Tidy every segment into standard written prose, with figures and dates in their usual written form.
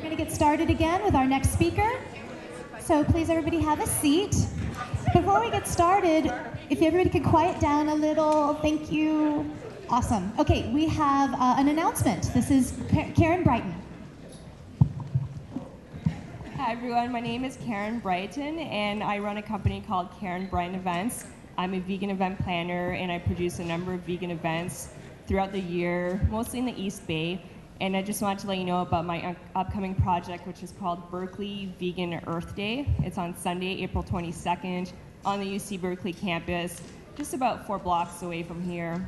We're going to get started again with our next speaker. So please, everybody, have a seat. Before we get started, if everybody could quiet down a little, thank you. Awesome. Okay, we have an announcement. This is Karen Brighton. Hi everyone, my name is Karen Brighton and I run a company called Karen Brighton Events. I'm a vegan event planner and I produce a number of vegan events throughout the year, mostly in the East Bay. And I just wanted to let you know about my upcoming project, which is called Berkeley Vegan Earth Day. It's on Sunday, April 22nd on the UC Berkeley campus, just about 4 blocks away from here.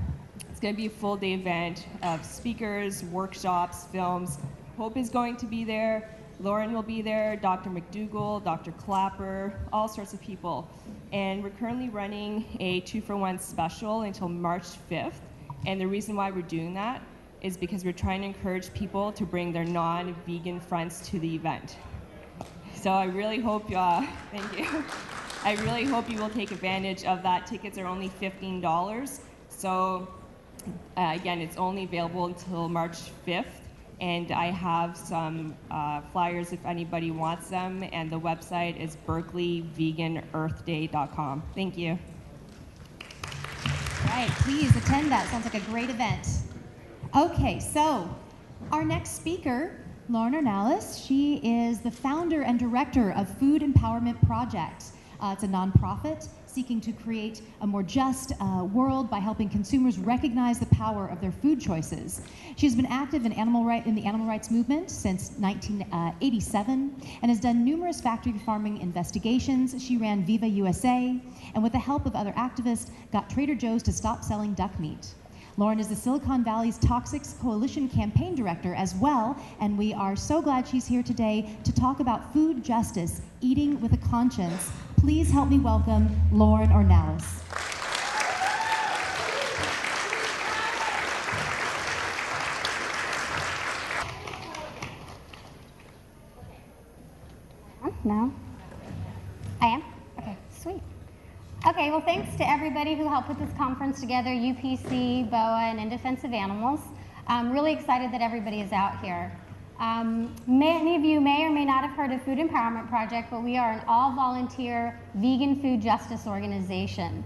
It's going to be a full day event of speakers, workshops, films. Hope is going to be there. Lauren will be there, Dr. McDougall, Dr. Clapper, all sorts of people. And we're currently running a 2-for-1 special until March 5th. And the reason why we're doing that is because we're trying to encourage people to bring their non-vegan friends to the event. So I really hope, thank you. I really hope you will take advantage of that. Tickets are only $15. So again, it's only available until March 5th. And I have some flyers if anybody wants them. And the website is berkeleyveganearthday.com. Thank you. All right, please attend that. Sounds like a great event. Okay, so our next speaker, Lauren Ornelas, she is the founder and director of Food Empowerment Project. It's a nonprofit seeking to create a more just world by helping consumers recognize the power of their food choices. She's been active in the animal rights movement since 1987 and has done numerous factory farming investigations. She ran Viva USA and with the help of other activists got Trader Joe's to stop selling duck meat. Lauren is the Silicon Valley's Toxics Coalition campaign director as well, and we are so glad she's here today to talk about food justice, eating with a conscience. Please help me welcome Lauren Ornelas. No? I am? Okay, sweet. Okay, well, thanks to everybody who helped put this conference together, UPC, BOA, and In Defense of Animals. I'm really excited that everybody is out here. Many of you may or may not have heard of Food Empowerment Project, but we are an all-volunteer vegan food justice organization.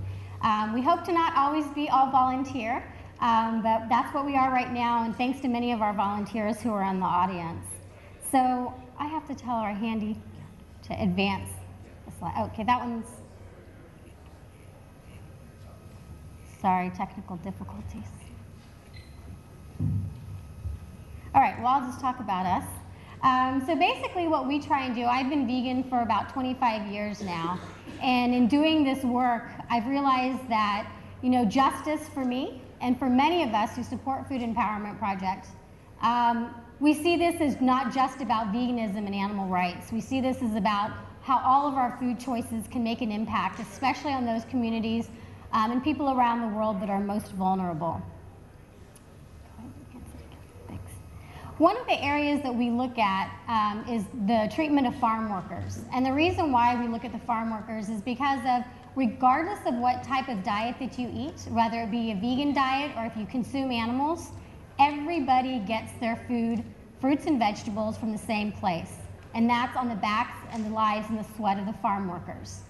We hope to not always be all-volunteer, but that's what we are right now, and thanks to many of our volunteers who are in the audience. So I have to tell our handy to advance the slide. Okay, that one's... Sorry, technical difficulties. All right, well, I'll just talk about us. So basically what we try and do, I've been vegan for about 25 years now, and in doing this work, I've realized that, you know, justice for me, and for many of us who support Food Empowerment Project, we see this as not just about veganism and animal rights. We see this as about how all of our food choices can make an impact, especially on those communities and people around the world that are most vulnerable. Thanks. One of the areas that we look at is the treatment of farm workers. And the reason why we look at the farm workers is because of, regardless of what type of diet that you eat, whether it be a vegan diet or if you consume animals, everybody gets their food, fruits and vegetables, from the same place. And that's on the backs and the lives and the sweat of the farm workers.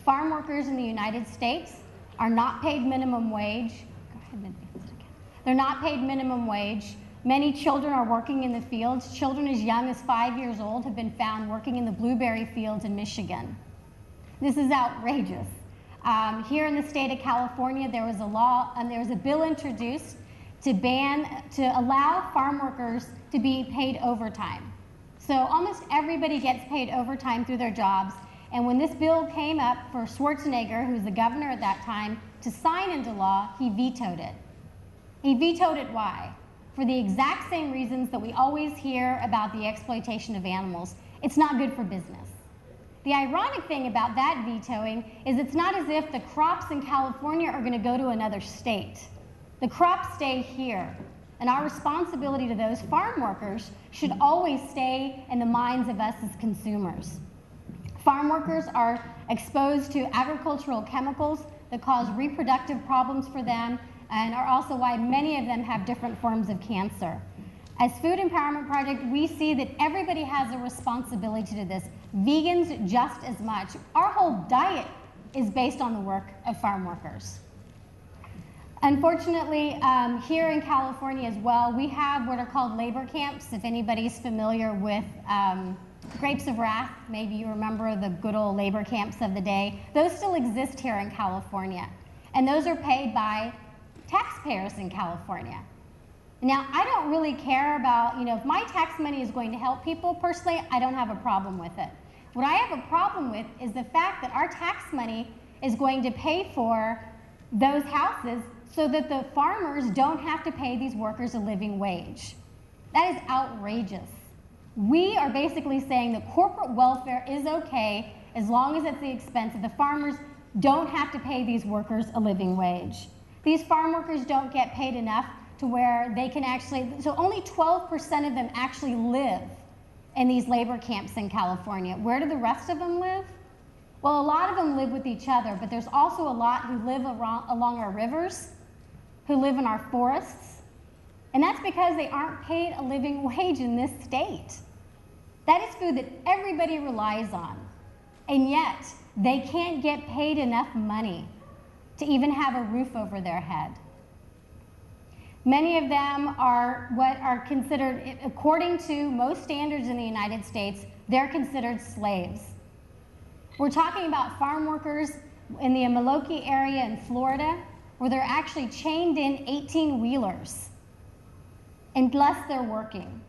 Farm workers in the United States are not paid minimum wage. Go ahead and advance it again. They're not paid minimum wage. Many children are working in the fields. Children as young as 5 years old have been found working in the blueberry fields in Michigan. This is outrageous. Here in the state of California, there was a law and there was a bill introduced to allow farm workers to be paid overtime. So almost everybody gets paid overtime through their jobs. And when this bill came up for Schwarzenegger, who was the governor at that time, to sign into law, he vetoed it. He vetoed it, why? For the exact same reasons that we always hear about the exploitation of animals. It's not good for business. The ironic thing about that vetoing is it's not as if the crops in California are going to go to another state. The crops stay here. And our responsibility to those farm workers should always stay in the minds of us as consumers. Farm workers are exposed to agricultural chemicals that cause reproductive problems for them and are also why many of them have different forms of cancer. As Food Empowerment Project, we see that everybody has a responsibility to this. Vegans just as much. Our whole diet is based on the work of farm workers. Unfortunately, here in California as well, we have what are called labor camps. If anybody's familiar with Grapes of Wrath, maybe you remember the good old labor camps of the day. Those still exist here in California. And those are paid by taxpayers in California. Now, I don't really care about, if my tax money is going to help people, personally, I don't have a problem with it. What I have a problem with is the fact that our tax money is going to pay for those houses so that the farmers don't have to pay these workers a living wage. That is outrageous. We are basically saying that corporate welfare is okay as long as it's the expense of the farmers don't have to pay these workers a living wage. These farm workers don't get paid enough to where they can actually, so only 12% of them actually live in these labor camps in California. Where do the rest of them live? Well, a lot of them live with each other, but there's also a lot who live along our rivers, who live in our forests, and that's because they aren't paid a living wage in this state. That is food that everybody relies on, and yet they can't get paid enough money to even have a roof over their head. Many of them are what are considered, according to most standards in the United States, they're considered slaves. We're talking about farm workers in the Imaloki area in Florida, where they're actually chained in 18-wheelers unless they're working.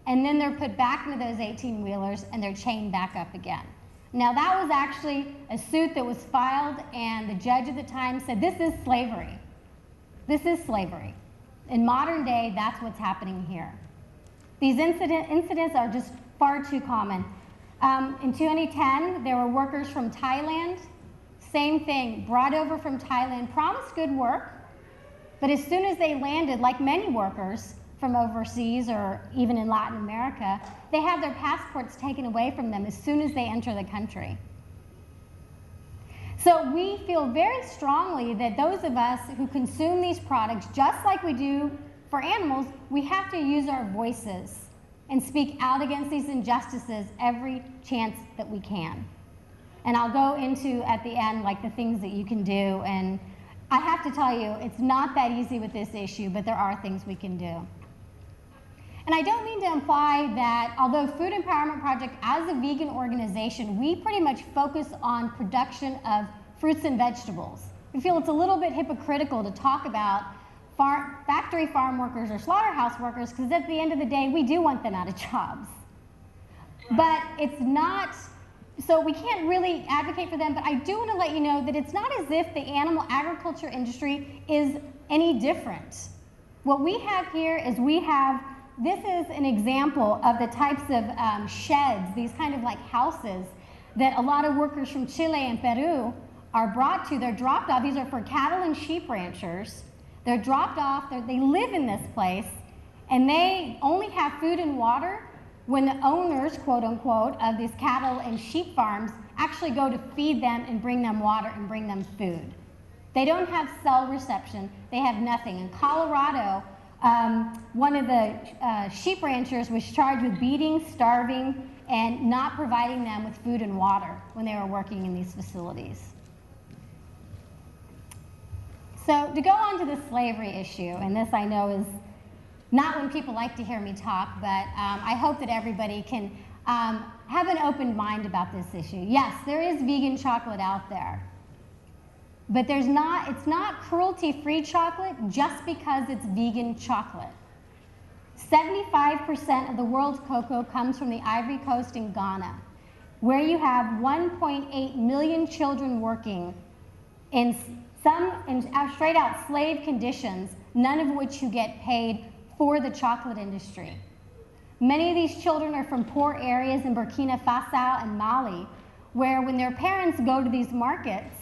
And then they're put back into those 18-wheelers and they're chained back up again. Now that was actually a suit that was filed, and the judge at the time said, this is slavery. This is slavery. In modern day, that's what's happening here. These incidents are just far too common. In 2010, there were workers from Thailand, same thing, brought over from Thailand, promised good work, but as soon as they landed, like many workers from overseas or even in Latin America, they have their passports taken away from them as soon as they enter the country. So we feel very strongly that those of us who consume these products, just like we do for animals, we have to use our voices and speak out against these injustices every chance that we can. And I'll go into, at the end, like the things that you can do. And I have to tell you, it's not that easy with this issue, but there are things we can do. And I don't mean to imply that although Food Empowerment Project, as a vegan organization, we pretty much focus on production of fruits and vegetables. We feel it's a little bit hypocritical to talk about factory farm workers or slaughterhouse workers, because at the end of the day, we do want them out of jobs. But it's not, so we can't really advocate for them, but I do want to let you know that it's not as if the animal agriculture industry is any different. What we have here is this is an example of the types of sheds, these kind of like houses that a lot of workers from Chile and Peru are brought to. They're dropped off. These are for cattle and sheep ranchers. They're dropped off. They live in this place, and they only have food and water when the owners, quote unquote, of these cattle and sheep farms actually go to feed them and bring them water and bring them food. They don't have cell reception. They have nothing. In Colorado, one of the sheep ranchers was charged with beating, starving, and not providing them with food and water when they were working in these facilities. So to go on to the slavery issue, and this I know is not when people like to hear me talk, but I hope that everybody can have an open mind about this issue. Yes, there is vegan chocolate out there. But it's not cruelty-free chocolate just because it's vegan chocolate. 75% of the world's cocoa comes from the Ivory Coast in Ghana, where you have 1.8 million children working in straight out slave conditions, none of which you get paid for the chocolate industry. Many of these children are from poor areas in Burkina Faso and Mali, where when their parents go to these markets,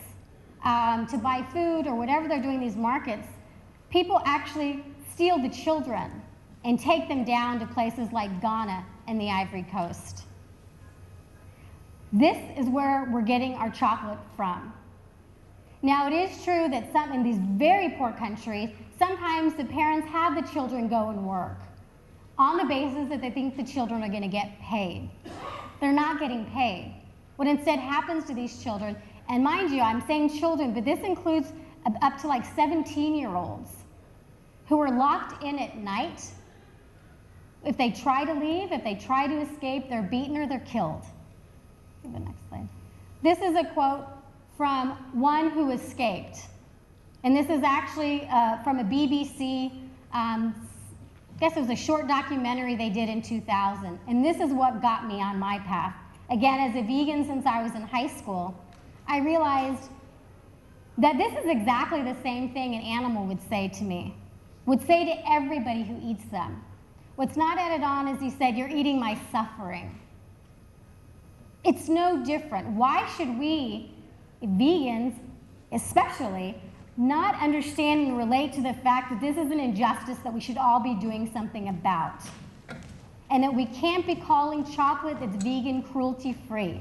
to buy food or whatever they're doing in these markets, people actually steal the children and take them down to places like Ghana and the Ivory Coast. This is where we're getting our chocolate from. Now, it is true that in these very poor countries, sometimes the parents have the children go and work. on the basis that they think the children are going to get paid. They're not getting paid. What instead happens to these children, and mind you, I'm saying children, but this includes up to like 17-year-olds who are locked in at night. If they try to leave, if they try to escape, they're beaten or they're killed. Give the next slide. This is a quote from one who escaped. And this is actually from a BBC, I guess it was a short documentary they did in 2000. And this is what got me on my path. Again, as a vegan since I was in high school, I realized that this is exactly the same thing an animal would say to me, would say to everybody who eats them. What's not added on is he said, "You're eating my suffering." It's no different. Why should we, vegans especially, not understand and relate to the fact that this is an injustice that we should all be doing something about? And that we can't be calling chocolate that's vegan cruelty-free.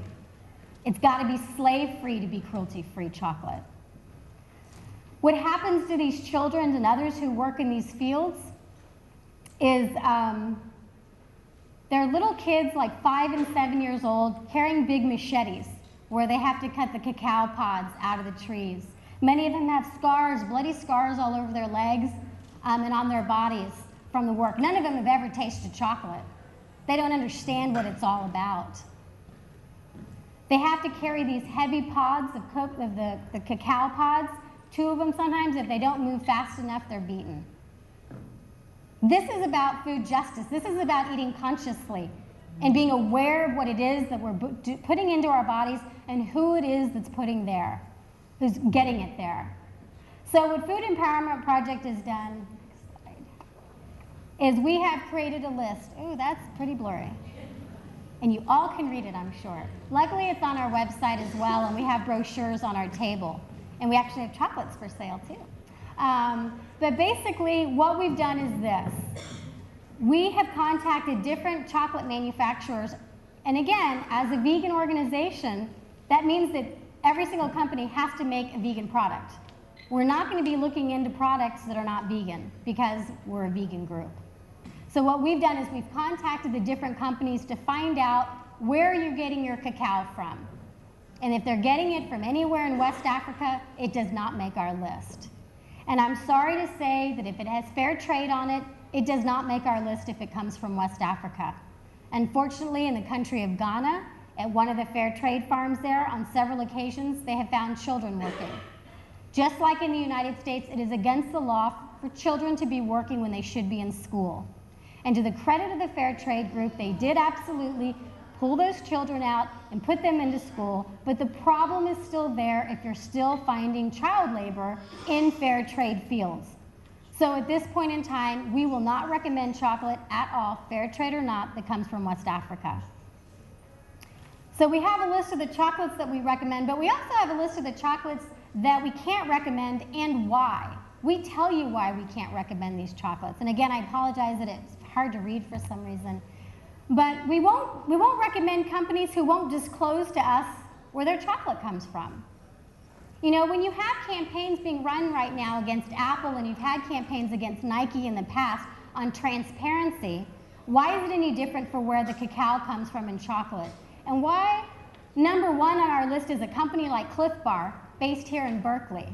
It's got to be slave-free to be cruelty-free chocolate. What happens to these children and others who work in these fields is they're little kids like 5 and 7 years old carrying big machetes where they have to cut the cacao pods out of the trees. Many of them have scars, bloody scars all over their legs and on their bodies from the work. None of them have ever tasted chocolate. They don't understand what it's all about. They have to carry these heavy pods of the cacao pods. 2 of them sometimes, if they don't move fast enough, they're beaten. This is about food justice. This is about eating consciously and being aware of what it is that we're putting into our bodies and who it is that's putting there, who's getting it there. So what Food Empowerment Project has done is we have created a list. Ooh, that's pretty blurry. And you all can read it, I'm sure. Luckily, it's on our website as well, and we have brochures on our table. And we actually have chocolates for sale, too. But basically, what we've done is this. We have contacted different chocolate manufacturers. And again, as a vegan organization, that means that every single company has to make a vegan product. We're not going to be looking into products that are not vegan because we're a vegan group. So what we've done is we've contacted the different companies to find out where you're getting your cacao from. And if they're getting it from anywhere in West Africa, it does not make our list. And I'm sorry to say that if it has fair trade on it, it does not make our list if it comes from West Africa. Unfortunately, in the country of Ghana, at one of the fair trade farms there, on several occasions, they have found children working. Just like in the United States, it is against the law for children to be working when they should be in school. And to the credit of the fair trade group, they did absolutely pull those children out and put them into school, but the problem is still there if you're still finding child labor in fair trade fields. So at this point in time, we will not recommend chocolate at all, fair trade or not, that comes from West Africa. So we have a list of the chocolates that we recommend, but we also have a list of the chocolates that we can't recommend and why. We tell you why we can't recommend these chocolates. And again, I apologize that it's hard to read for some reason. But we won't recommend companies who won't disclose to us where their chocolate comes from. You know, when you have campaigns being run right now against Apple and you've had campaigns against Nike in the past on transparency, why is it any different for where the cacao comes from in chocolate? And why number 1 on our list is a company like Cliff Bar, based here in Berkeley?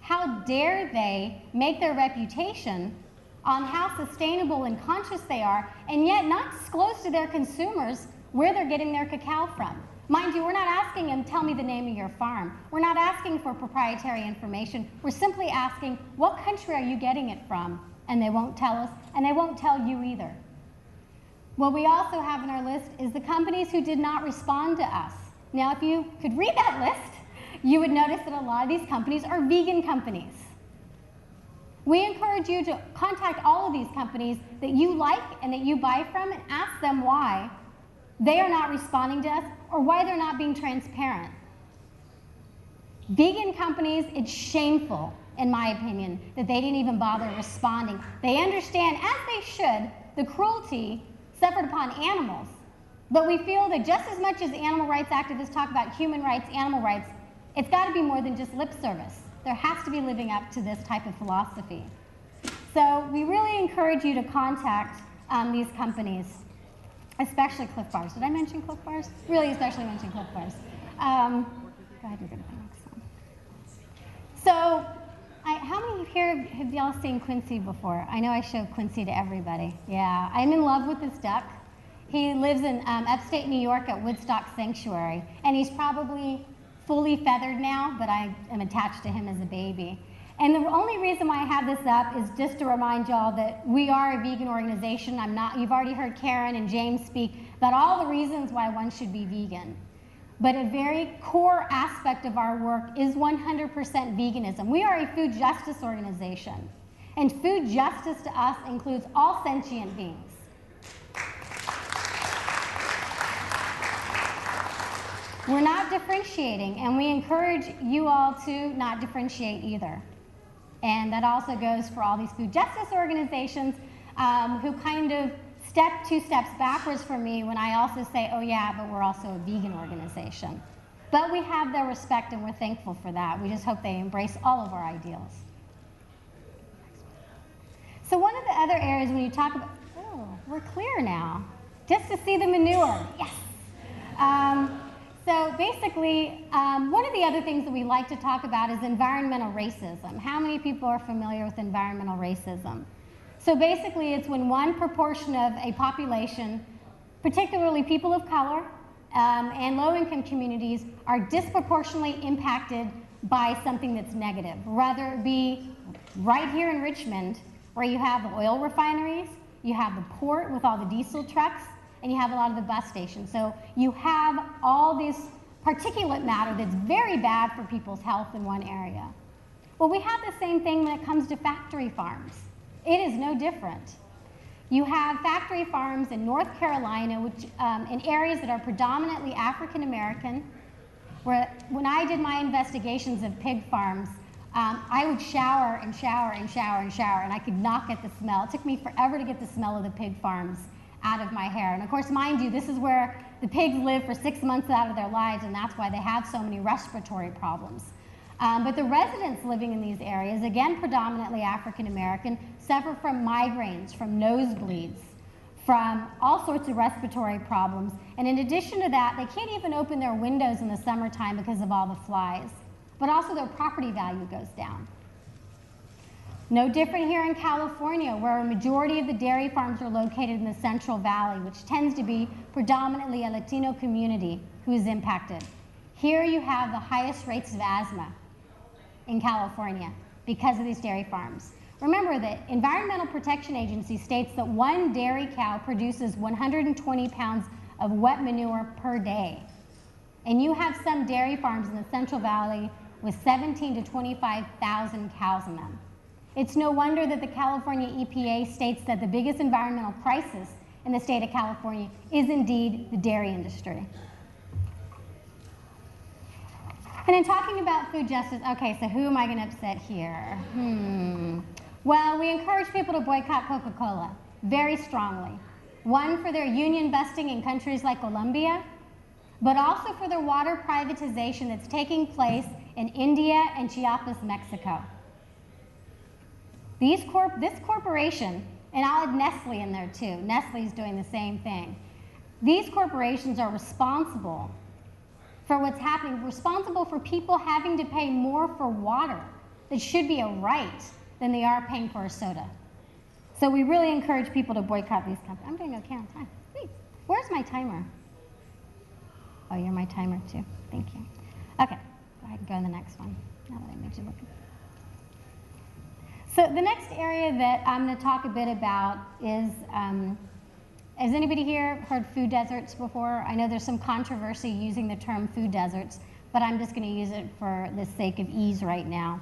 How dare they make their reputation on how sustainable and conscious they are, and yet not disclose to their consumers where they're getting their cacao from. Mind you, we're not asking them, tell me the name of your farm. We're not asking for proprietary information. We're simply asking, what country are you getting it from? And they won't tell us, and they won't tell you either. What we also have on our list is the companies who did not respond to us. Now, if you could read that list, you would notice that a lot of these companies are vegan companies. We encourage you to contact all of these companies that you like and that you buy from and ask them why they are not responding to us or why they're not being transparent. Vegan companies, it's shameful, in my opinion, that they didn't even bother responding. They understand, as they should, the cruelty suffered upon animals. But we feel that just as much as animal rights activists talk about human rights, animal rights, it's got to be more than just lip service. There has to be living up to this type of philosophy. So we really encourage you to contact these companies, especially Cliff Bars. Did I mention Cliff Bars? Really, especially mention Cliff Bars. Go ahead and go to the next one. So, how many here have y'all seen Quincy before? I know I show Quincy to everybody. Yeah, I'm in love with this duck. He lives in upstate New York at Woodstock Sanctuary, and he's probably fully feathered now, but I am attached to him as a baby. And the only reason why I have this up is just to remind y'all that we are a vegan organization. You've already heard Karen and James speak about all the reasons why one should be vegan. But a very core aspect of our work is 100% veganism. We are a food justice organization, and food justice to us includes all sentient beings. We're not differentiating, and we encourage you all to not differentiate either. And that also goes for all these food justice organizations who kind of step 2 steps backwards from me when I also say, oh yeah, but we're also a vegan organization. But we have their respect and we're thankful for that. We just hope they embrace all of our ideals. So one of the other areas when you talk about, oh, we're clear now. Just to see the manure, yes. So basically, one of the other things that we like to talk about is environmental racism. How many people are familiar with environmental racism? So basically, it's when one proportion of a population, particularly people of color and low-income communities, are disproportionately impacted by something that's negative. Whether it be right here in Richmond, where you have the oil refineries, you have the port with all the diesel trucks, and you have a lot of the bus stations. So you have all this particulate matter that's very bad for people's health in one area. Well, we have the same thing when it comes to factory farms. It is no different. You have factory farms in North Carolina, which in areas that are predominantly African American, where when I did my investigations of pig farms, I would shower and shower and shower and shower, and I could not get the smell. It took me forever to get the smell of the pig farms out of my hair. And of course, mind you, this is where the pigs live for 6 months out of their lives, and that's why they have so many respiratory problems. But the residents living in these areas, again predominantly African American, suffer from migraines, from nosebleeds, from all sorts of respiratory problems. And in addition to that, they can't even open their windows in the summertime because of all the flies. But also their property value goes down. No different here in California, where a majority of the dairy farms are located in the Central Valley, which tends to be predominantly a Latino community who is impacted. Here you have the highest rates of asthma in California because of these dairy farms. Remember that Environmental Protection Agency states that one dairy cow produces 120 pounds of wet manure per day. And you have some dairy farms in the Central Valley with 17 to 25,000 cows in them. It's no wonder that the California EPA states that the biggest environmental crisis in the state of California is indeed the dairy industry. And in talking about food justice, okay, so who am I going to upset here? Well, we encourage people to boycott Coca-Cola very strongly. One, for their union busting in countries like Colombia, but also for their water privatization that's taking place in India and Chiapas, Mexico. This corporation, and I'll add Nestle in there too. Nestle's doing the same thing. These corporations are responsible for what's happening, responsible for people having to pay more for water that should be a right than they are paying for a soda. So we really encourage people to boycott these companies. I'm doing okay on time. Wait, where's my timer? Oh, you're my timer too. Thank you. Okay, go ahead and go to the next one. Now that I made you look. So the next area that I'm going to talk a bit about is, has anybody here heard food deserts before? I know there's some controversy using the term food deserts, but I'm just going to use it for the sake of ease right now.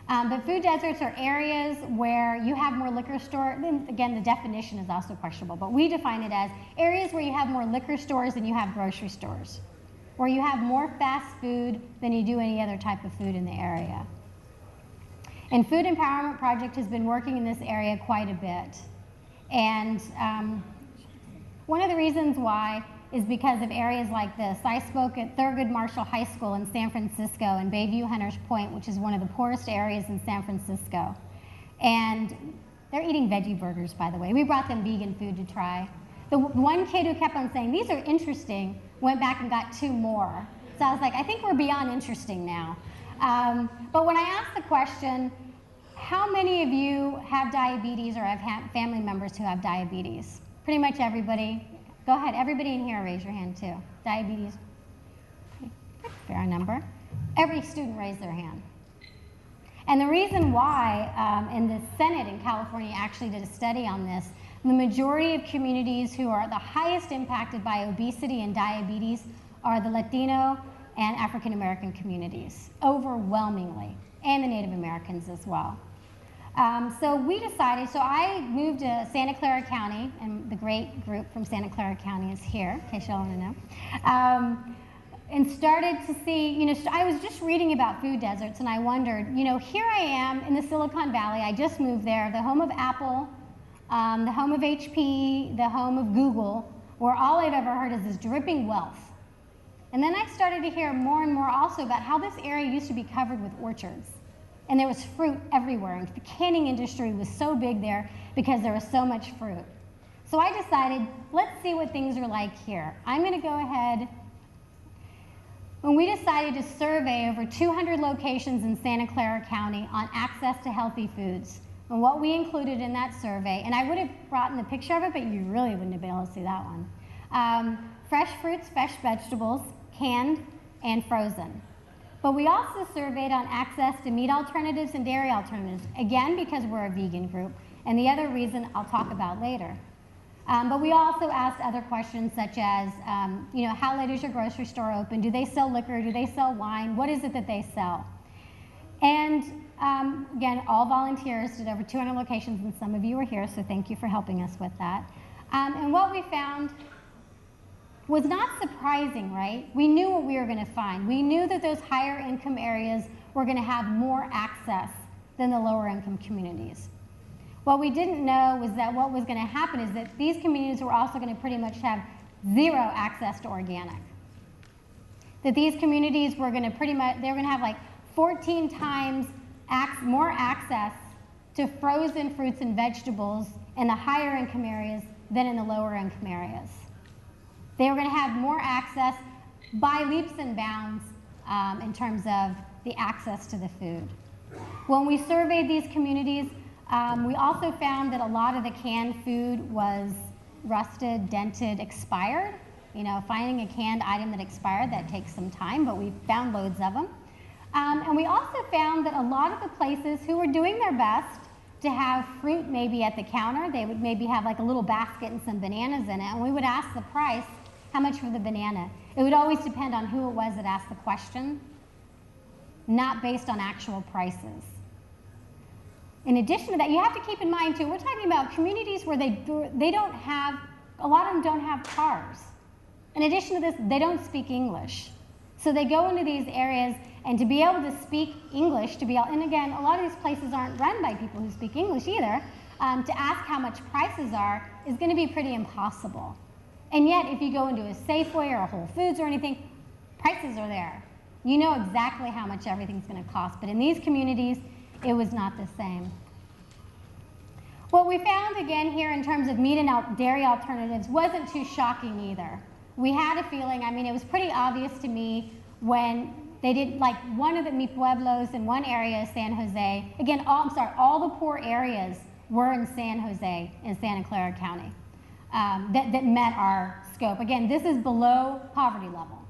But food deserts are areas where you have more liquor stores. Again, the definition is also questionable, but we define it as areas where you have more liquor stores than you have grocery stores, where you have more fast food than you do any other type of food in the area. And Food Empowerment Project has been working in this area quite a bit. And one of the reasons why is because of areas like this. I spoke at Thurgood Marshall High School in San Francisco and Bayview Hunters Point, which is one of the poorest areas in San Francisco. And They're eating veggie burgers, by the way. We brought them vegan food to try. The one kid who kept on saying, these are interesting, went back and got 2 more. So I was like, I think we're beyond interesting now. But when I asked the question, how many of you have diabetes or have family members who have diabetes? Pretty much everybody. Go ahead, everybody in here raise your hand too. Diabetes, fair number. Every student raised their hand. And the reason why, in the Senate in California actually did a study on this, the majority of communities who are the highest impacted by obesity and diabetes are the Latino and African American communities, overwhelmingly, and the Native Americans as well. So we decided, so I moved to Santa Clara County, and the great group from Santa Clara County is here, in case y'all want to know. And started to see, you know, I was just reading about food deserts, and I wondered, you know, here I am in the Silicon Valley, I just moved there, the home of Apple, the home of HP, the home of Google, where all I've ever heard is this dripping wealth. And then I started to hear more and more also about how this area used to be covered with orchards. And there was fruit everywhere, and the canning industry was so big there because there was so much fruit. So I decided, let's see what things are like here. I'm gonna go ahead. When we decided to survey over 200 locations in Santa Clara County on access to healthy foods, and what we included in that survey, and I would have brought in a picture of it, but you really wouldn't have been able to see that one. Fresh fruits, fresh vegetables, canned and frozen. But we also surveyed on access to meat alternatives and dairy alternatives, again, because we're a vegan group, and the other reason I'll talk about later. But we also asked other questions such as, you know, how late is your grocery store open? Do they sell liquor? Do they sell wine? What is it that they sell? And again, all volunteers did over 200 locations, and some of you are here, so thank you for helping us with that. And what we found was not surprising, right? We knew what we were going to find. We knew that those higher income areas were going to have more access than the lower income communities. What we didn't know was that what was going to happen is that these communities were also going to pretty much have 0 access to organic. That these communities were going to pretty much, they were going to have like 14 times more access to frozen fruits and vegetables in the higher income areas than in the lower income areas. They were going to have more access by leaps and bounds in terms of the access to the food. When we surveyed these communities, we also found that a lot of the canned food was rusted, dented, expired. You know, finding a canned item that expired, that takes some time, but we found loads of them. And we also found that a lot of the places who were doing their best to have fruit maybe at the counter, they would maybe have like a little basket and some bananas in it, and we would ask the price, how much for the banana? It would always depend on who it was that asked the question, not based on actual prices. In addition to that, you have to keep in mind too, we're talking about communities where they don't have, a lot of them don't have cars. In addition to this, they don't speak English. So they go into these areas, and to be able to speak English, and again, a lot of these places aren't run by people who speak English either, to ask how much prices are is going to be pretty impossible. And yet, if you go into a Safeway or a Whole Foods or anything, prices are there. You know exactly how much everything's going to cost, but in these communities, it was not the same. What we found again here in terms of meat and dairy alternatives wasn't too shocking either. We had a feeling, I mean, it was pretty obvious to me when they did, like one of the Mi Pueblos in one area of San Jose, again, all the poor areas were in San Jose, in Santa Clara County, that met our scope. Again, this is below poverty level.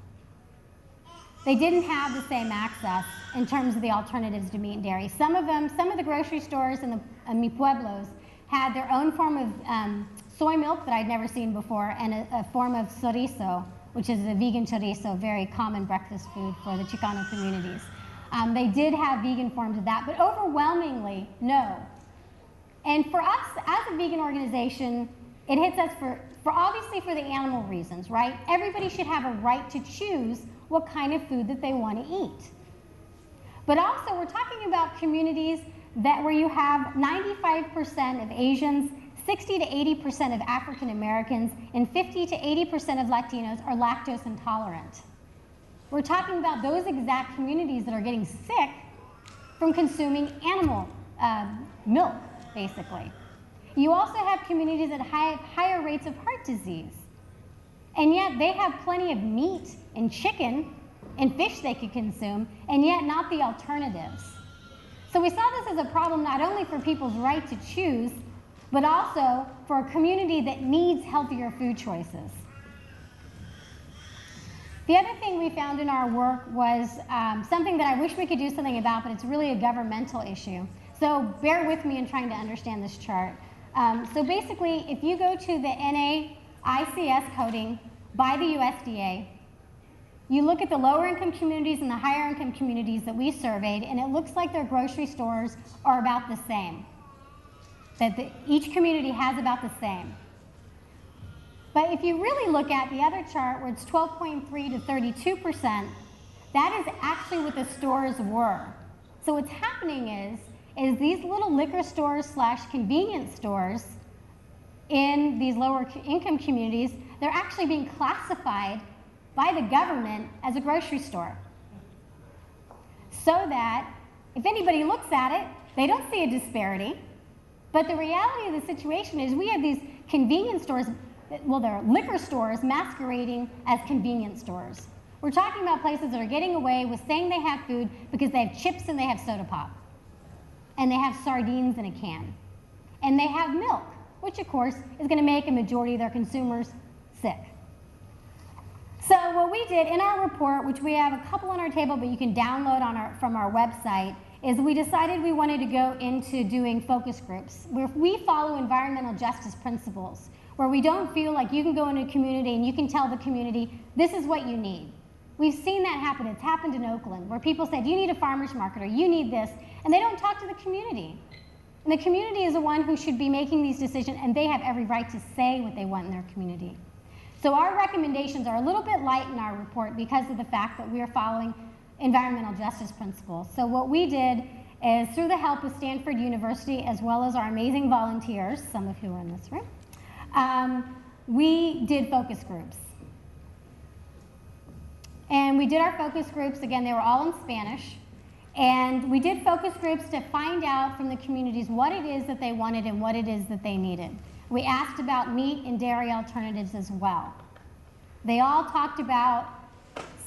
They didn't have the same access in terms of the alternatives to meat and dairy. Some of the grocery stores in the Mi Pueblos had their own form of soy milk that I'd never seen before, and a form of chorizo, which is a vegan chorizo, very common breakfast food for the Chicano communities. They did have vegan forms of that, but overwhelmingly, no. And for us, as a vegan organization, it hits us for obviously for the animal reasons, right? Everybody should have a right to choose what kind of food that they want to eat. But also, we're talking about communities where you have 95% of Asians, 60 to 80% of African Americans, and 50 to 80% of Latinos are lactose intolerant. We're talking about those exact communities that are getting sick from consuming animal milk, basically. You also have communities that have higher rates of heart disease. And yet they have plenty of meat and chicken and fish they could consume, and yet not the alternatives. So we saw this as a problem not only for people's right to choose, but also for a community that needs healthier food choices. The other thing we found in our work was something that I wish we could do something about, but it's really a governmental issue. So bear with me in trying to understand this chart. So basically, if you go to the NAICS coding by the USDA, you look at the lower income communities and the higher income communities that we surveyed, and it looks like their grocery stores are about the same. Each community has about the same. But if you really look at the other chart where it's 12.3 to 32%, that is actually what the stores were. So what's happening is these little liquor stores / convenience stores in these lower income communities, they're actually being classified by the government as a grocery store. So that if anybody looks at it, they don't see a disparity. But the reality of the situation is we have these convenience stores, well, they're liquor stores masquerading as convenience stores. We're talking about places that are getting away with saying they have food because they have chips and they have soda pop. And they have sardines in a can. And they have milk, which of course is going to make a majority of their consumers sick. So what we did in our report, which we have a couple on our table, but you can download from our website, is we decided we wanted to go into doing focus groups where we follow environmental justice principles, where we don't feel like you can go into a community and you can tell the community, this is what you need. We've seen that happen. It's happened in Oakland, where people said, you need a farmer's market, or you need this, and they don't talk to the community. And the community is the one who should be making these decisions, and they have every right to say what they want in their community. So our recommendations are a little bit light in our report because of the fact that we are following environmental justice principles. So what we did is, through the help of Stanford University, as well as our amazing volunteers, some of who are in this room, we did focus groups. And we did our focus groups, again, they were all in Spanish. And we did focus groups to find out from the communities what it is that they wanted and what it is that they needed. We asked about meat and dairy alternatives as well. They all talked about,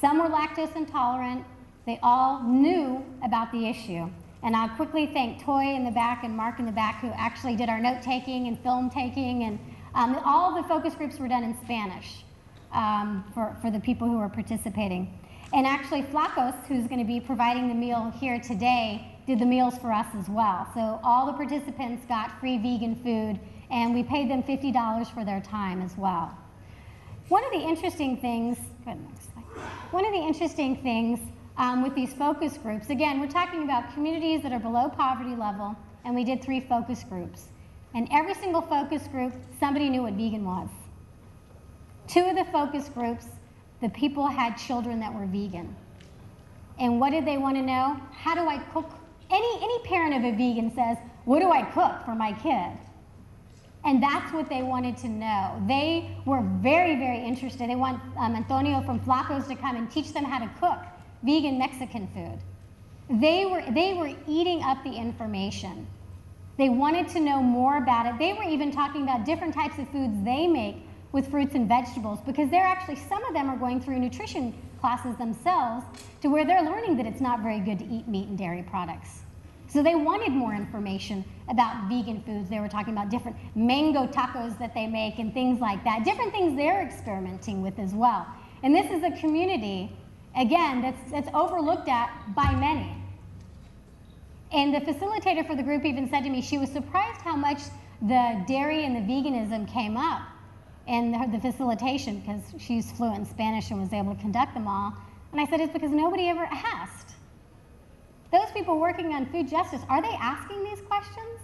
some were lactose intolerant, they all knew about the issue. And I'll quickly thank Toy in the back and Mark in the back, who actually did our note taking and film taking, and all the focus groups were done in Spanish for the people who were participating. And actually Flacos, who's going to be providing the meal here today, did the meals for us as well. So all the participants got free vegan food, and we paid them $50 for their time as well. One of the interesting things, go ahead, next slide. One of the interesting things with these focus groups, again, we're talking about communities that are below poverty level, and we did 3 focus groups. And every single focus group, somebody knew what vegan was. 2 of the focus groups, the people had children that were vegan. And what did they want to know? How do I cook? Any parent of a vegan says, what do I cook for my kid? And that's what they wanted to know. They were very, very interested. They want Antonio from Flacos to come and teach them how to cook vegan Mexican food. They were eating up the information. They wanted to know more about it. They were even talking about different types of foods they make with fruits and vegetables, because they're actually, some of them are going through nutrition classes themselves to where they're learning that it's not very good to eat meat and dairy products. So they wanted more information about vegan foods. They were talking about different mango tacos that they make and things like that, different things they're experimenting with as well. And this is a community, again, that's overlooked at by many. And the facilitator for the group even said to me she was surprised how much the dairy and the veganism came up in the facilitation, because she's fluent in Spanish and was able to conduct them all. And I said, it's because nobody ever asked. Those people working on food justice, are they asking these questions?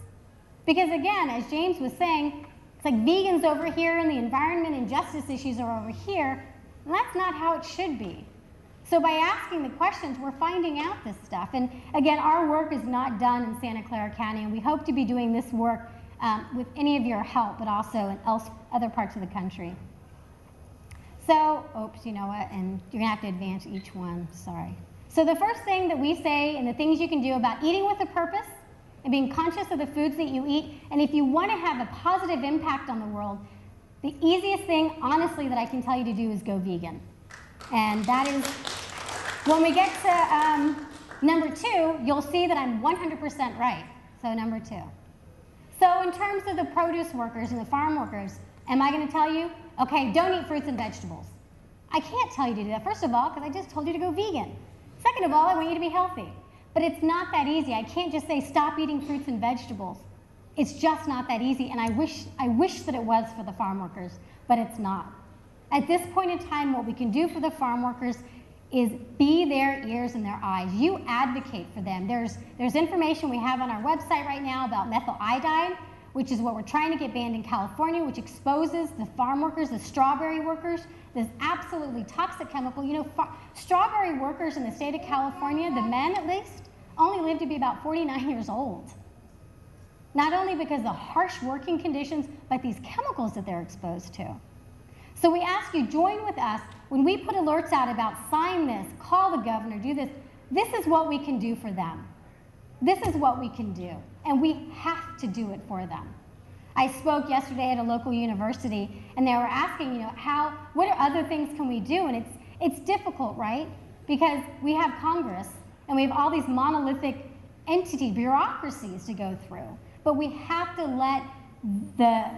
Because again, as James was saying, it's like vegans over here and the environment and justice issues are over here, and that's not how it should be. So by asking the questions, we're finding out this stuff. And again, our work is not done in Santa Clara County, and we hope to be doing this work with any of your help, but also in other parts of the country. So, oops, you know what, and you're gonna have to advance each one, sorry. So the first thing that we say, and the things you can do about eating with a purpose, and being conscious of the foods that you eat. And if you want to have a positive impact on the world, the easiest thing, honestly, that I can tell you to do is go vegan. And that is, when we get to number 2, you'll see that I'm 100% right. So number 2. So in terms of the produce workers and the farm workers, am I going to tell you, okay, don't eat fruits and vegetables? I can't tell you to do that, first of all, because I just told you to go vegan. Second of all, I want you to be healthy. But it's not that easy. I can't just say stop eating fruits and vegetables. It's just not that easy, and I wish that it was for the farm workers, but it's not. At this point in time, what we can do for the farm workers is be their ears and their eyes. You advocate for them. There's information we have on our website right now about methyl iodide, which is what we're trying to get banned in California, which exposes the farm workers, the strawberry workers, this absolutely toxic chemical. You know, strawberry workers in the state of California, the men at least, only live to be about 49 years old. Not only because of the harsh working conditions, but these chemicals that they're exposed to. So we ask you, join with us. When we put alerts out about sign this, call the governor, do this, this is what we can do for them. This is what we can do, and we have to do it for them. I spoke yesterday at a local university, and they were asking, you know, what are other things can we do? And it's difficult, right? Because we have Congress, and we have all these monolithic entity bureaucracies to go through. But we have to let the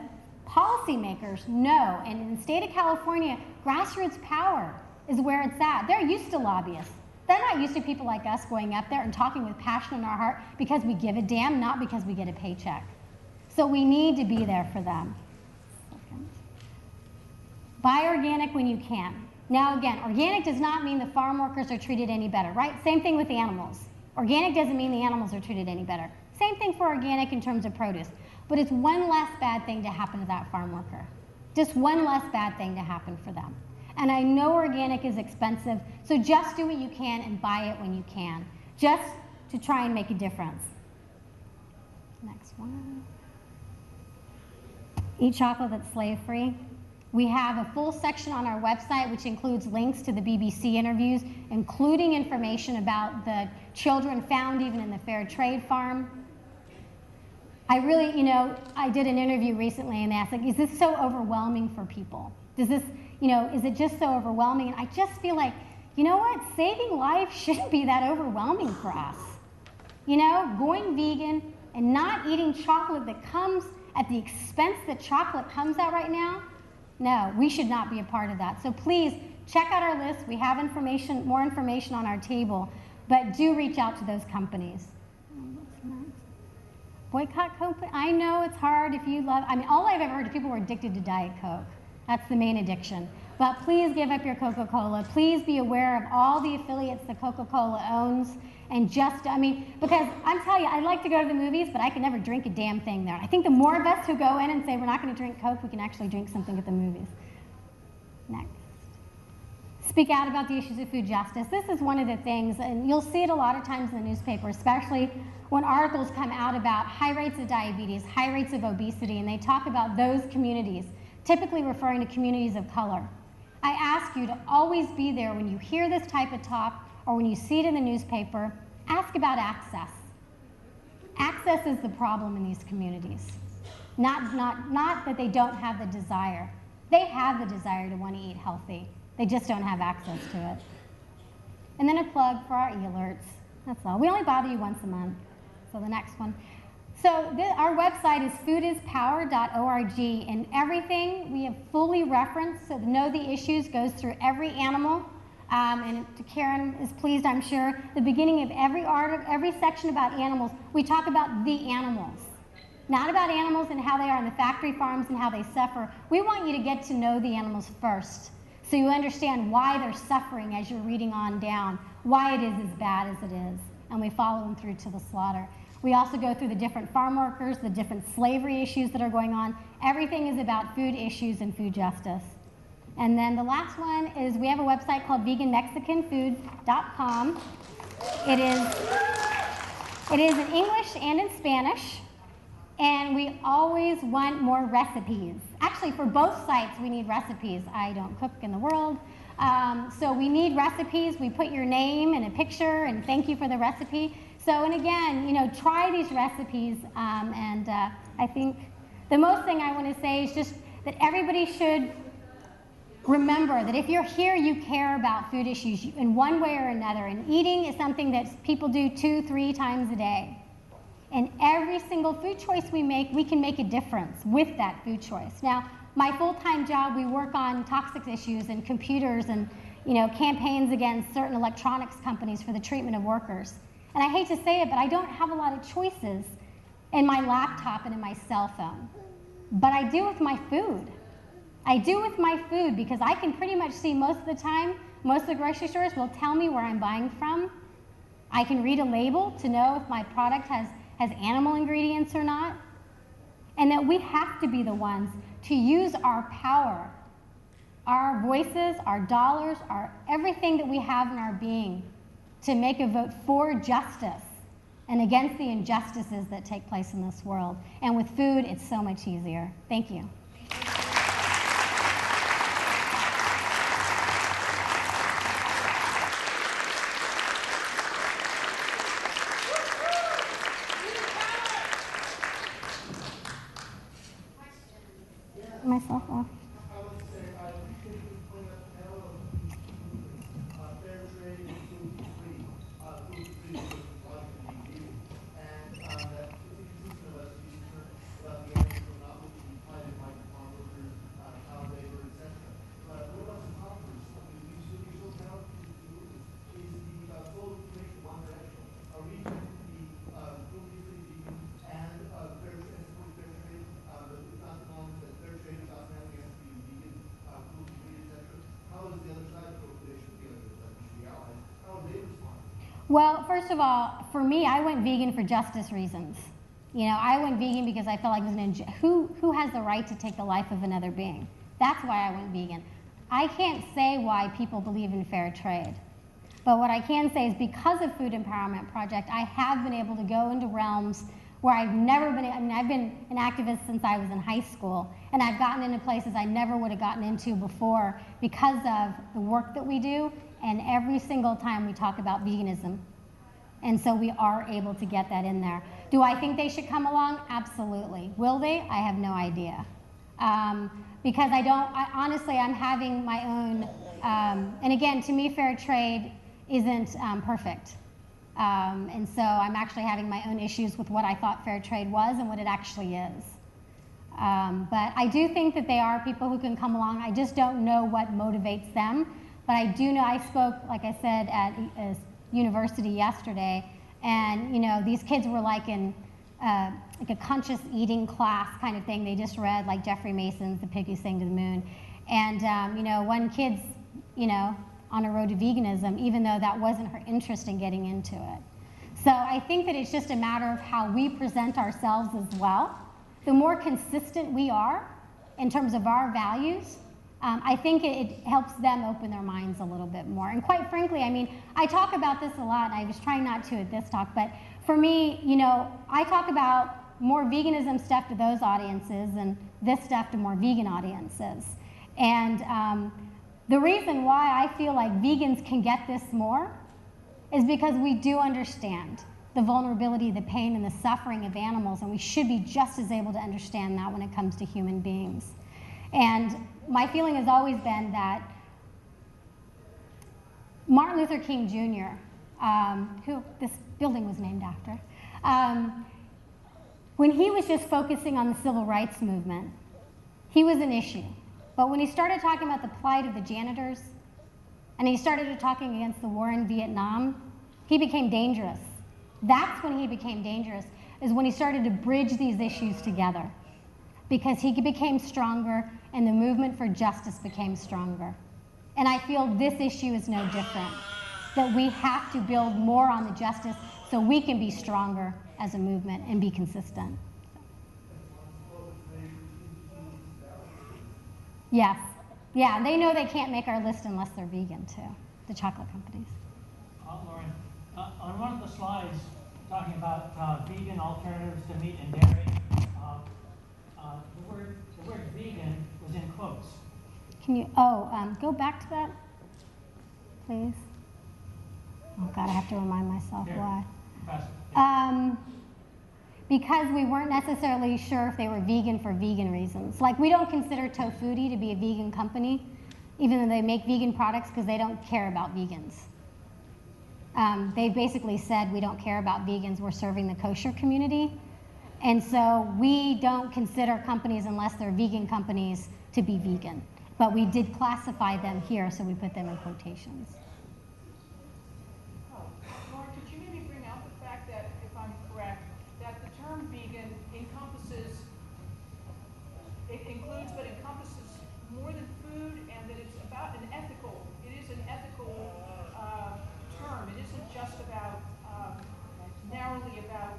policymakers know, and in the state of California, grassroots power is where it's at. They're used to lobbyists. They're not used to people like us going up there and talking with passion in our heart because we give a damn, not because we get a paycheck. So we need to be there for them. Buy organic when you can. Now again, organic does not mean the farm workers are treated any better, right? Same thing with the animals. Organic doesn't mean the animals are treated any better. Same thing for organic in terms of produce. But it's one less bad thing to happen to that farm worker. Just one less bad thing to happen for them. And I know organic is expensive, so just do what you can and buy it when you can, just to try and make a difference. Next one. Eat chocolate that's slave-free. We have a full section on our website which includes links to the BBC interviews, including information about the children found even in the fair trade farm. I really, you know, I did an interview recently and they asked, like, is this so overwhelming for people? Does this, you know, is it just so overwhelming? And I just feel like, you know what, saving life shouldn't be that overwhelming for us. You know, going vegan and not eating chocolate that comes at the expense that chocolate comes at right now, no, we should not be a part of that. So please check out our list. We have information, more information on our table, but do reach out to those companies. Boycott Coke. I know it's hard if you love, I mean, all I've ever heard of people were addicted to Diet Coke. That's the main addiction. But please give up your Coca-Cola. Please be aware of all the affiliates that Coca-Cola owns. And just, I mean, because I'm telling you, I like to go to the movies, but I can never drink a damn thing there. I think the more of us who go in and say we're not going to drink Coke, we can actually drink something at the movies. Next. Speak out about the issues of food justice. This is one of the things, and you'll see it a lot of times in the newspaper, especially when articles come out about high rates of diabetes, high rates of obesity, and they talk about those communities, typically referring to communities of color. I ask you to always be there when you hear this type of talk or when you see it in the newspaper. Ask about access. Access is the problem in these communities. Not that they don't have the desire. They have the desire to want to eat healthy. They just don't have access to it. And then a plug for our e-alerts. That's all. We only bother you once a month. So the next one. So our website is foodispower.org, and everything we have fully referenced. So the Know the Issues goes through every animal. And Karen is pleased, I'm sure. The beginning of every article, every section about animals, we talk about the animals. Not about animals and how they are on the factory farms and how they suffer. We want you to get to know the animals first, so you understand why they're suffering as you're reading on down, why it is as bad as it is, and we follow them through to the slaughter. We also go through the different farm workers, the different slavery issues that are going on. Everything is about food issues and food justice. And then the last one is we have a website called veganmexicanfood.com. It is in English and in Spanish, and we always want more recipes. Actually, for both sites, we need recipes. I don't cook in the world, so we need recipes. We put your name and a picture and thank you for the recipe. So, and again, you know, try these recipes, and I think the most thing I want to say is just that everybody should remember that if you're here, you care about food issues in one way or another. And eating is something that people do 2-3 times a day. And every single food choice we make, we can make a difference with that food choice. Now, my full-time job, we work on toxic issues and computers and, you know, campaigns against certain electronics companies for the treatment of workers. And I hate to say it, but I don't have a lot of choices in my laptop and in my cell phone. But I do with my food. I do with my food because I can pretty much see most of the time, most of the grocery stores will tell me where I'm buying from. I can read a label to know if my product has animal ingredients or not. And that we have to be the ones to use our power, our voices, our dollars, our everything that we have in our being to make a vote for justice and against the injustices that take place in this world. And with food, it's so much easier. Thank you. Myself off. I would say I appreciate you putting up the panel of fair trade and food-free is like to be viewed. And that it's inclusive of us to be concerned about the animals not looking to be planted by farm workers, child labor, etc. But what about the poppers? I mean, you still count is the full information one directional. Are we going to be gluten-free, vegan, and fair trade, and support fair trade? But it's not the moment that fair trade is automatically has to be vegan, gluten-free, etc. How does the other side of the organization feel like the allies? How would they respond? Well, first of all, for me, I went vegan for justice reasons. You know, I went vegan because I felt like it was who has the right to take the life of another being? That's why I went vegan. I can't say why people believe in fair trade. But what I can say is because of Food Empowerment Project, I have been able to go into realms where I've never been, I mean, I've been an activist since I was in high school, and I've gotten into places I never would have gotten into before because of the work that we do, and every single time we talk about veganism. And so we are able to get that in there. Do I think they should come along? Absolutely. Will they? I have no idea. Because honestly, I'm having my own, and again, to me, fair trade isn't perfect. And so I'm actually having my own issues with what I thought fair trade was and what it actually is. But I do think that they are people who can come along. I just don't know what motivates them. But I do know, I spoke, like I said, at a university yesterday, and you know, these kids were like in like a conscious eating class kind of thing. They just read like Jeffrey Mason's The Pig Who Sang to the Moon. And you know, one kid's, you know, on a road to veganism, even though that wasn't her interest in getting into it. So I think that it's just a matter of how we present ourselves as well. The more consistent we are in terms of our values, I think it helps them open their minds a little bit more. And quite frankly, I mean, I talk about this a lot, and I was trying not to at this talk, but for me, you know, I talk about more veganism stuff to those audiences and this stuff to more vegan audiences. And the reason why I feel like vegans can get this more is because we do understand the vulnerability, the pain, and the suffering of animals, and we should be just as able to understand that when it comes to human beings. And my feeling has always been that Martin Luther King Jr., who this building was named after, when he was just focusing on the civil rights movement, he was an issue. But when he started talking about the plight of the janitors, and he started talking against the war in Vietnam, he became dangerous. That's when he became dangerous, is when he started to bridge these issues together. Because he became stronger, and the movement for justice became stronger. And I feel this issue is no different, that we have to build more on the justice so we can be stronger as a movement and be consistent. Yes. Yeah, they know they can't make our list unless they're vegan, too, the chocolate companies. Lauren, on one of the slides talking about vegan alternatives to meat and dairy, the word vegan was in quotes. Can you, go back to that, please? Oh, God, I have to remind myself Here. why. Best. Because we weren't necessarily sure if they were vegan for vegan reasons. Like, we don't consider Tofutti to be a vegan company, even though they make vegan products, because they don't care about vegans. They basically said, we don't care about vegans, we're serving the kosher community. And so we don't consider companies, unless they're vegan companies, to be vegan. But we did classify them here, so we put them in quotations. Lauren, could you maybe bring out the fact that, if I'm correct, that the term vegan encompasses, it includes but encompasses more than food, and that it's about it is an ethical term. It isn't just about, narrowly about,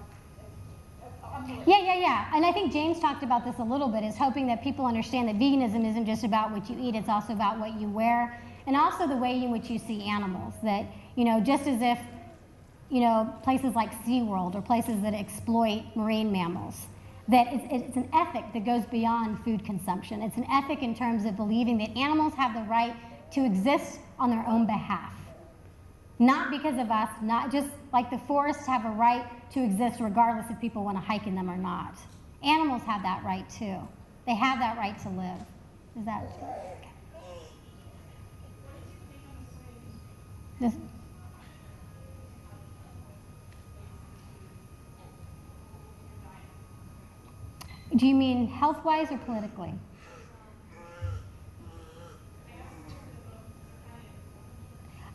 Yeah. And I think James talked about this a little bit, is hoping that people understand that veganism isn't just about what you eat, it's also about what you wear, and also the way in which you see animals. That, just as if, places like SeaWorld or places that exploit marine mammals, that it's an ethic that goes beyond food consumption. It's an ethic in terms of believing that animals have the right to exist on their own behalf. Not because of us, not just like the forests have a right to exist regardless if people want to hike in them or not. Animals have that right too. They have that right to live. Is that this? Do you mean health-wise or politically?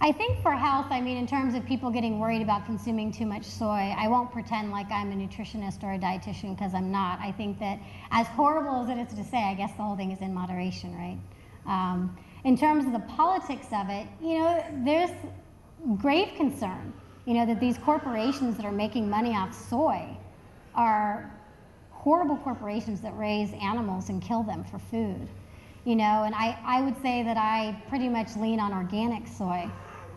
I think for health, in terms of people getting worried about consuming too much soy, I won't pretend like I'm a nutritionist or a dietitian, because I'm not. I think that, as horrible as it is to say, I guess the whole thing is in moderation, right? In terms of the politics of it, there's grave concern, that these corporations that are making money off soy are horrible corporations that raise animals and kill them for food. And I would say that I pretty much lean on organic soy.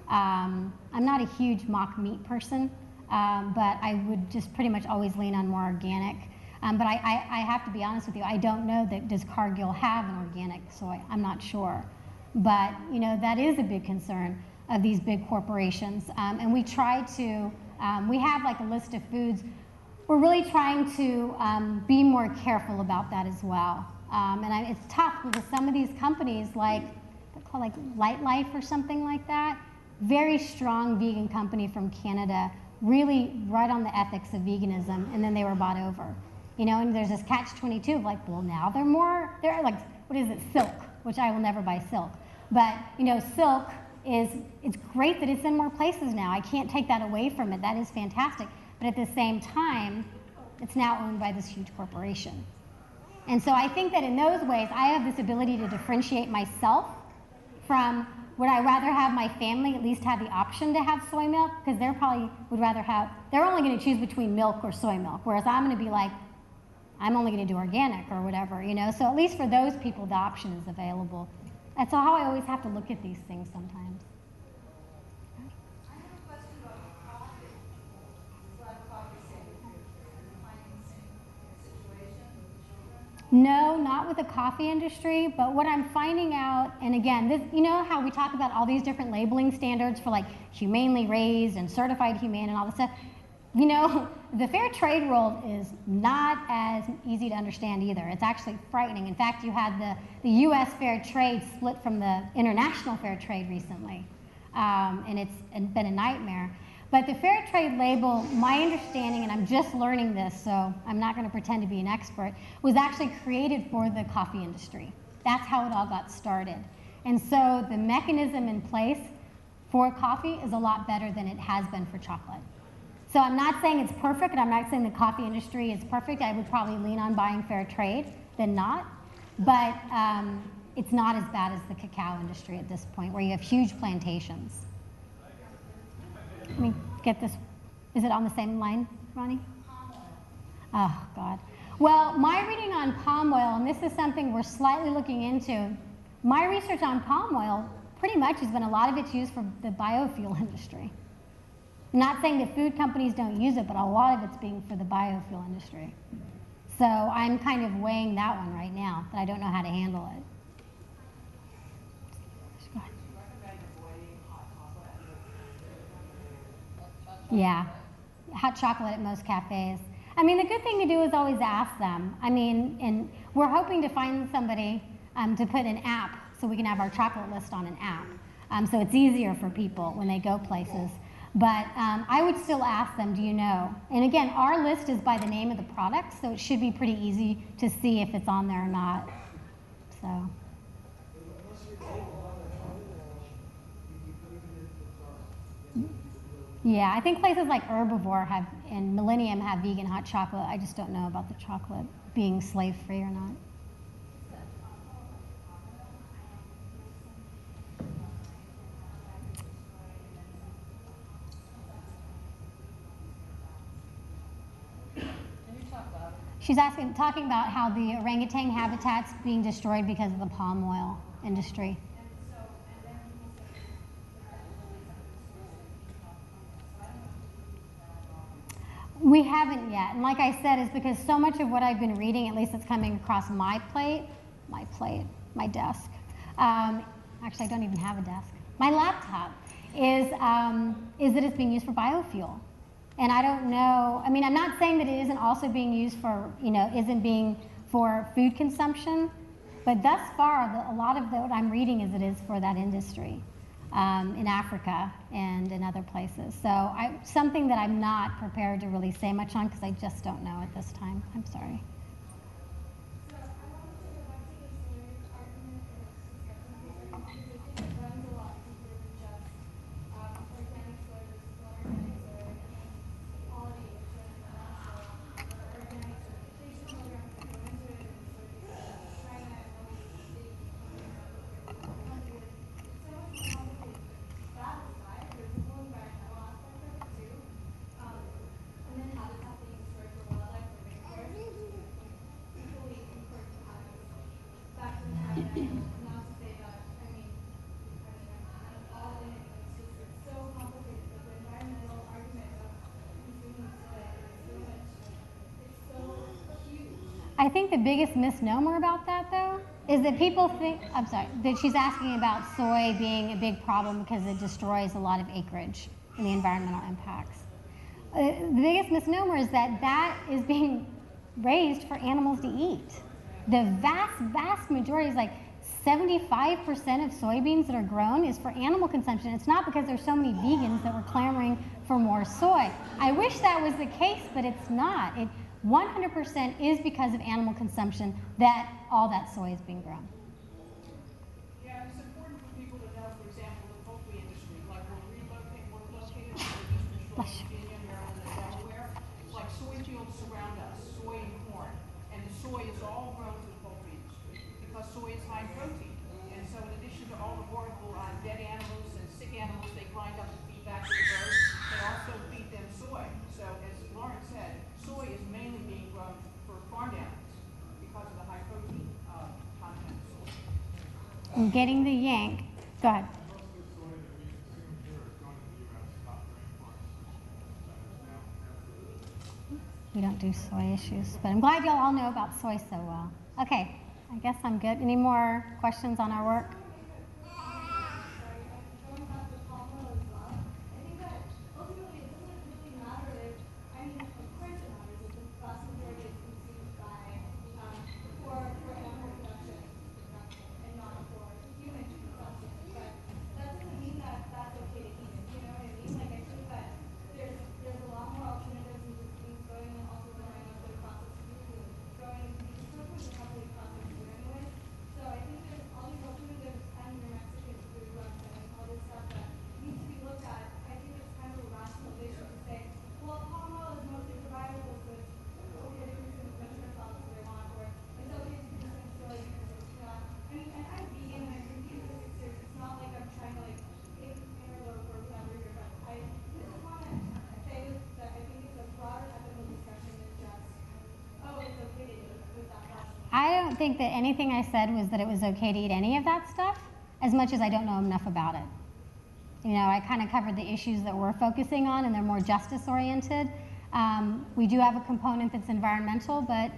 I'm not a huge mock meat person, but I would just pretty much always lean on more organic. But I have to be honest with you, I don't know that does Cargill have an organic soy. I'm not sure. But that is a big concern of these big corporations. And we try to, we have like a list of foods. We're really trying to be more careful about that as well. It's tough because some of these companies, like they're called like Light Life or something like that, very strong vegan company from Canada, really right on the ethics of veganism, and then they were bought over. And there's this catch-22 of like, well, now they're like, what is it, silk, which I will never buy silk. But, silk it's great that it's in more places now. I can't take that away from it. That is fantastic. But at the same time, it's now owned by this huge corporation. And so I think that in those ways, I have this ability to differentiate myself from, would I rather have my family at least have the option to have soy milk? Because they're probably would rather have, they're only going to choose between milk or soy milk, whereas I'm going to be like, I'm only going to do organic or whatever, So at least for those people, the option is available. That's how I always have to look at these things sometimes. No, not with the coffee industry, but what I'm finding out, and again, this, how we talk about all these different labeling standards for like humanely raised and certified humane and all this stuff. The fair trade world is not as easy to understand either. It's actually frightening. In fact, you had the U.S. fair trade split from the international fair trade recently, and it's been a nightmare. But the fair trade label, my understanding, and I'm just learning this, so I'm not going to pretend to be an expert, was actually created for the coffee industry. That's how it all got started. And so the mechanism in place for coffee is a lot better than it has been for chocolate. So I'm not saying it's perfect, and I'm not saying the coffee industry is perfect. I would probably lean on buying fair trade than not. But it's not as bad as the cacao industry at this point, where you have huge plantations. Let me get this. Is it on the same line, Ronnie? Oh, God. Well, my reading on palm oil, and this is something we're slightly looking into, my research on palm oil pretty much has been a lot of it's used for the biofuel industry. I'm not saying that food companies don't use it, but a lot of it's being for the biofuel industry. So I'm kind of weighing that one right now, that I don't know how to handle it. Yeah. hot chocolate at most cafes. I mean, the good thing to do is always ask them. I mean, and we're hoping to find somebody to put an app so we can have our chocolate list on an app. So it's easier for people when they go places. But I would still ask them, do you know? And again, our list is by the name of the product, so it should be pretty easy to see if it's on there or not. So. Yeah, I think places like Herbivore have and Millennium have vegan hot chocolate. I just don't know about the chocolate being slave-free or not. She's talking about how the orangutan habitat's being destroyed because of the palm oil industry. We haven't yet, and like I said, it's because so much of what I've been reading, at least it's coming across my desk. Actually, I don't even have a desk. My laptop is that it's being used for biofuel. And I don't know, I mean, I'm not saying that it isn't also being used for, isn't being for food consumption, but thus far, a lot of what I'm reading is it is for that industry in Africa and in other places. So something that I'm not prepared to really say much on because I just don't know at this time. I'm sorry. I think the biggest misnomer about that, though, is that people think, that she's asking about soy being a big problem because it destroys a lot of acreage and the environmental impacts. The biggest misnomer is that that is being raised for animals to eat. The vast, vast majority is like 75% of soybeans that are grown is for animal consumption. It's not because there's so many vegans that were clamoring for more soy. I wish that was the case, but it's not. It 100% is because of animal consumption that all that soy is being grown. Yeah, it's important for people to know, for example, the poultry industry, like we're located in the eastern shore of Virginia, Maryland, and Delaware. It's like soy fields surround us, soy and corn. And the soy is all grown to the poultry industry because soy is high protein. And so in addition to all the horrible dead animals and sick animals they grind up to feed back to the birds, they also feed them soy. So as Lauren said, soy is mainly being grown for farm animals because of the high protein content of soy. I'm getting the yank. Go ahead. We don't do soy issues, but I'm glad y'all all know about soy so well. Okay, I guess I'm good. Any more questions on our work? I don't think that anything I said was that it was okay to eat any of that stuff, as much as I don't know enough about it. I kind of covered the issues that we're focusing on, and they're more justice-oriented. We do have a component that's environmental, but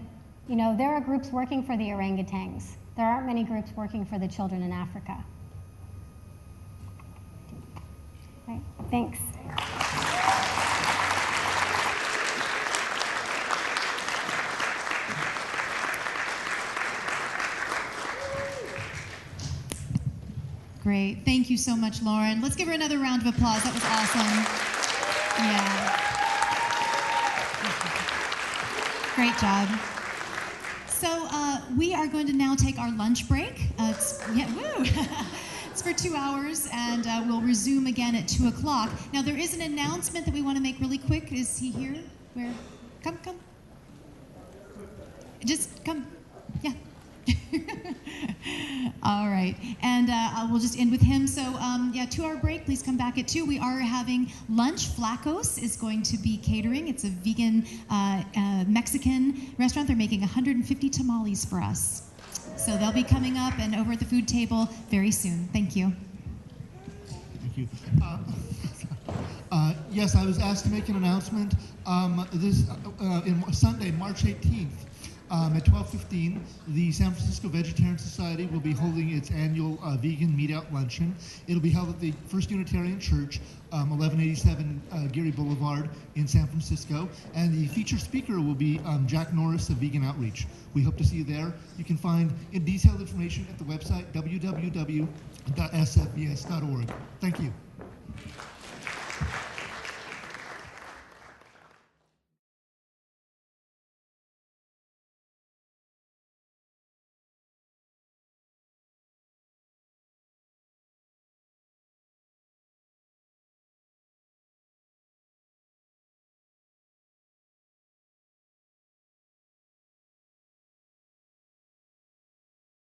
there are groups working for the orangutans. There aren't many groups working for the children in Africa. Right, thanks. great. Thank you so much, Lauren. Let's give her another round of applause. That was awesome. Yeah. Great job. So we are going to now take our lunch break. It's for 2 hours, and we'll resume again at 2 o'clock. Now, there is an announcement that we want to make really quick. Is he here? Where? Come. Just come. Yeah. All right, and we'll just end with him. So, 2-hour break. Please come back at 2. We are having lunch. Flacos is going to be catering. It's a vegan Mexican restaurant. They're making 150 tamales for us. So they'll be coming up and over at the food table very soon. Thank you. Thank you. Yes, I was asked to make an announcement. Sunday, March 18th, at 12:15, the San Francisco Vegetarian Society will be holding its annual vegan meet-out luncheon. It'll be held at the First Unitarian Church, 1187 Geary Boulevard in San Francisco. And the featured speaker will be Jack Norris of Vegan Outreach. We hope to see you there. You can find detailed information at the website www.sfvs.org. Thank you.